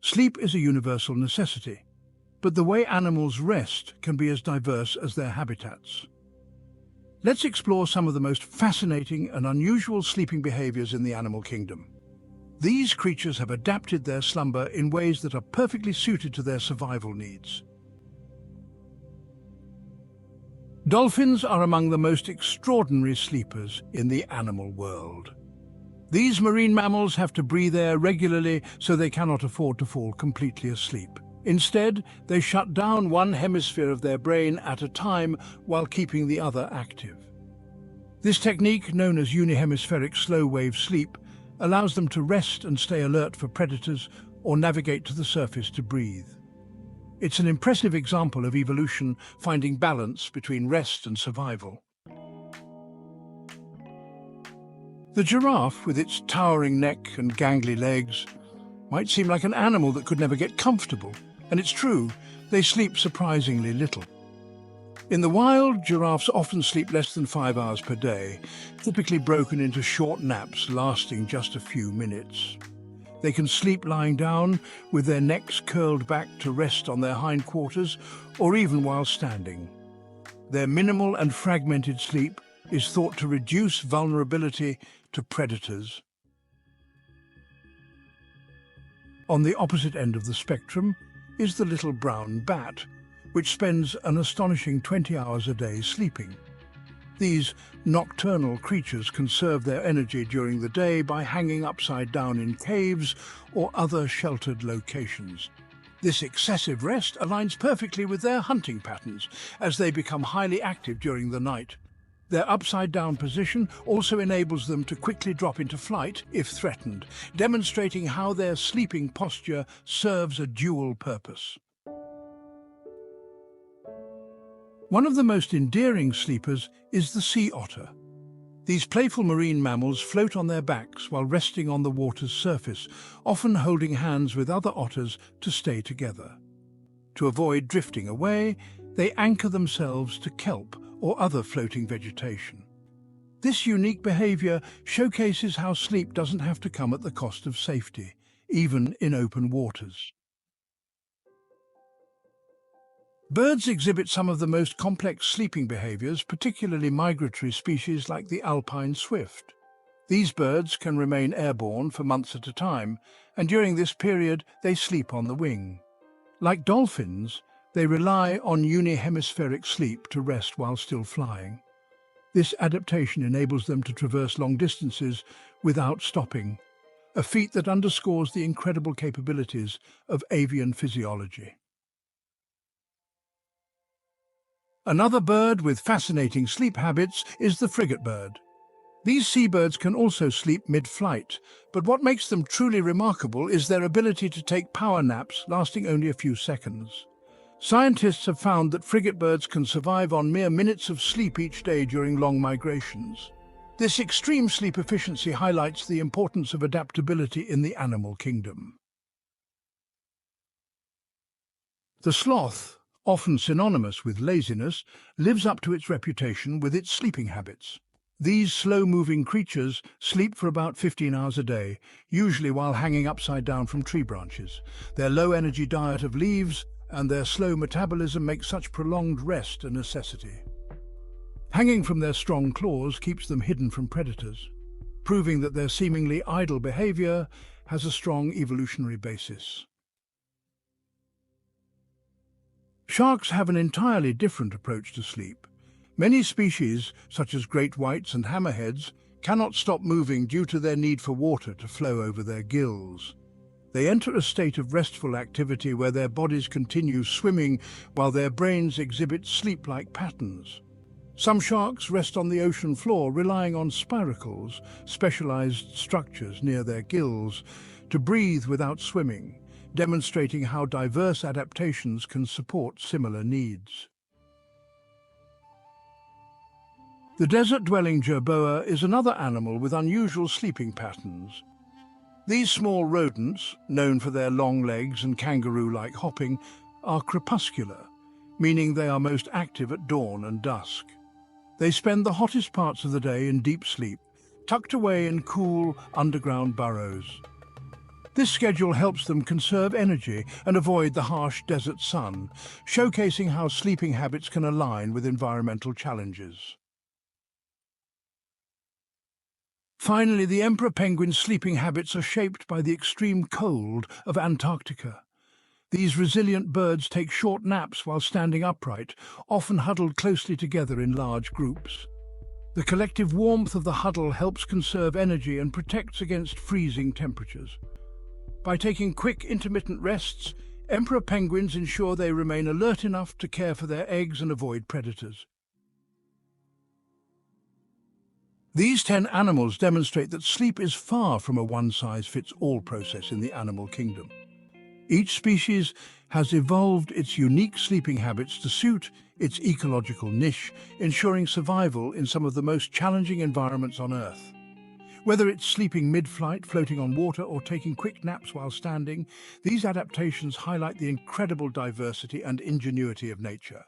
Sleep is a universal necessity, but the way animals rest can be as diverse as their habitats. Let's explore some of the most fascinating and unusual sleeping behaviors in the animal kingdom. These creatures have adapted their slumber in ways that are perfectly suited to their survival needs. Dolphins are among the most extraordinary sleepers in the animal world. These marine mammals have to breathe air regularly, so they cannot afford to fall completely asleep. Instead, they shut down one hemisphere of their brain at a time while keeping the other active. This technique, known as Unihemispheric slow-wave sleep, allows them to rest and stay alert for predators or navigate to the surface to breathe. It's an impressive example of evolution finding balance between rest and survival. The giraffe, with its towering neck and gangly legs, might seem like an animal that could never get comfortable. And it's true, they sleep surprisingly little. In the wild, giraffes often sleep less than 5 hours per day, typically broken into short naps lasting just a few minutes. They can sleep lying down, with their necks curled back to rest on their hindquarters, or even while standing. Their minimal and fragmented sleep is thought to reduce vulnerability to predators. On the opposite end of the spectrum is the little brown bat, which spends an astonishing 20 hours a day sleeping. These nocturnal creatures conserve their energy during the day by hanging upside down in caves or other sheltered locations. This excessive rest aligns perfectly with their hunting patterns, as they become highly active during the night. Their upside-down position also enables them to quickly drop into flight if threatened, demonstrating how their sleeping posture serves a dual purpose. One of the most endearing sleepers is the sea otter. These playful marine mammals float on their backs while resting on the water's surface, often holding hands with other otters to stay together. To avoid drifting away, they anchor themselves to kelp or other floating vegetation. This unique behavior showcases how sleep doesn't have to come at the cost of safety, even in open waters. Birds exhibit some of the most complex sleeping behaviors, particularly migratory species like the Alpine swift. These birds can remain airborne for months at a time, and during this period they sleep on the wing. Like dolphins, they rely on unihemispheric sleep to rest while still flying. This adaptation enables them to traverse long distances without stopping, a feat that underscores the incredible capabilities of avian physiology. Another bird with fascinating sleep habits is the frigatebird. These seabirds can also sleep mid-flight, but what makes them truly remarkable is their ability to take power naps lasting only a few seconds. Scientists have found that frigatebirds can survive on mere minutes of sleep each day during long migrations. This extreme sleep efficiency highlights the importance of adaptability in the animal kingdom. The sloth, often synonymous with laziness, lives up to its reputation with its sleeping habits. These slow-moving creatures sleep for about 15 hours a day, usually while hanging upside down from tree branches. Their low-energy diet of leaves and their slow metabolism make such prolonged rest a necessity. Hanging from their strong claws keeps them hidden from predators, proving that their seemingly idle behavior has a strong evolutionary basis. Sharks have an entirely different approach to sleep. Many species, such as great whites and hammerheads, cannot stop moving due to their need for water to flow over their gills. They enter a state of restful activity where their bodies continue swimming while their brains exhibit sleep-like patterns. Some sharks rest on the ocean floor, relying on spiracles, specialized structures near their gills, to breathe without swimming, demonstrating how diverse adaptations can support similar needs. The desert-dwelling jerboa is another animal with unusual sleeping patterns. These small rodents, known for their long legs and kangaroo-like hopping, are crepuscular, meaning they are most active at dawn and dusk. They spend the hottest parts of the day in deep sleep, tucked away in cool, underground burrows. This schedule helps them conserve energy and avoid the harsh desert sun, showcasing how sleeping habits can align with environmental challenges. Finally, the emperor penguin's sleeping habits are shaped by the extreme cold of Antarctica. These resilient birds take short naps while standing upright, often huddled closely together in large groups. The collective warmth of the huddle helps conserve energy and protects against freezing temperatures. By taking quick, intermittent rests, emperor penguins ensure they remain alert enough to care for their eggs and avoid predators. These 10 animals demonstrate that sleep is far from a one-size-fits-all process in the animal kingdom. Each species has evolved its unique sleeping habits to suit its ecological niche, ensuring survival in some of the most challenging environments on Earth. Whether it's sleeping mid-flight, floating on water, or taking quick naps while standing, these adaptations highlight the incredible diversity and ingenuity of nature.